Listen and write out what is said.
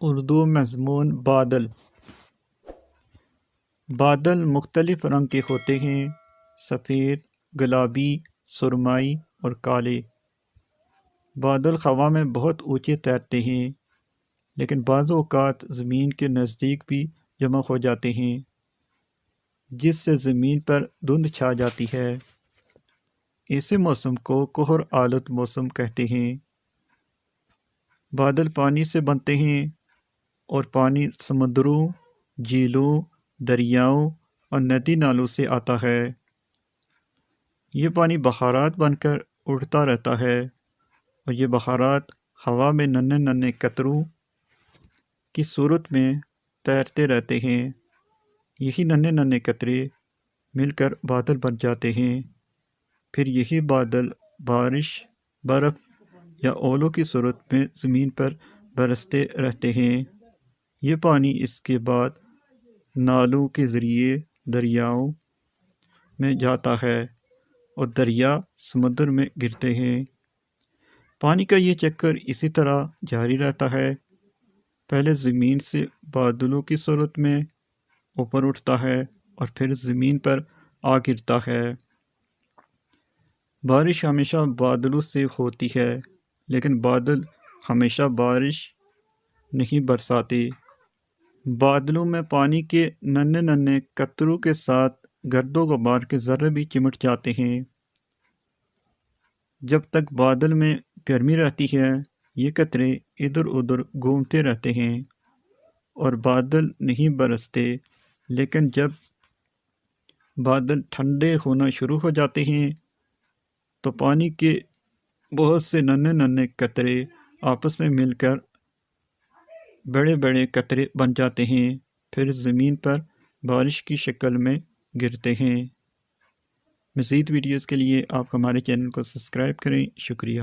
اردو مضمون بادل بادل مختلف رنگ کے ہوتے ہیں، سفید، گلابی، سرمائی اور کالے۔ بادل ہوا میں بہت اونچے تیرتے ہیں، لیکن بعض اوقات زمین کے نزدیک بھی جمع ہو جاتے ہیں، جس سے زمین پر دھند چھا جاتی ہے۔ ایسے موسم کو قہر آلود موسم کہتے ہیں۔ بادل پانی سے بنتے ہیں اور پانی سمندروں، جھیلوں، دریاؤں اور ندی نالوں سے آتا ہے۔ یہ پانی بخارات بن کر اڑتا رہتا ہے اور یہ بخارات ہوا میں ننھے ننھے قطروں کی صورت میں تیرتے رہتے ہیں۔ یہی ننھے ننھے قطرے مل کر بادل بن جاتے ہیں۔ پھر یہی بادل بارش، برف یا اولوں کی صورت میں زمین پر برستے رہتے ہیں۔ یہ پانی اس کے بعد نالوں کے ذریعے دریاؤں میں جاتا ہے اور دریا سمندر میں گرتے ہیں۔ پانی کا یہ چکر اسی طرح جاری رہتا ہے، پہلے زمین سے بادلوں کی صورت میں اوپر اٹھتا ہے اور پھر زمین پر آ گرتا ہے۔ بارش ہمیشہ بادلوں سے ہوتی ہے، لیکن بادل ہمیشہ بارش نہیں برساتے۔ بادلوں میں پانی کے ننھے ننھے قطروں کے ساتھ گرد و غبار کے ذرے بھی چمٹ جاتے ہیں۔ جب تک بادل میں گرمی رہتی ہے، یہ قطرے ادھر ادھر گھومتے رہتے ہیں اور بادل نہیں برستے، لیکن جب بادل ٹھنڈے ہونا شروع ہو جاتے ہیں تو پانی کے بہت سے ننھے ننھے قطرے آپس میں مل کر بڑے بڑے قطرے بن جاتے ہیں، پھر زمین پر بارش کی شکل میں گرتے ہیں۔ مزید ویڈیوز کے لیے آپ ہمارے چینل کو سبسکرائب کریں۔ شکریہ۔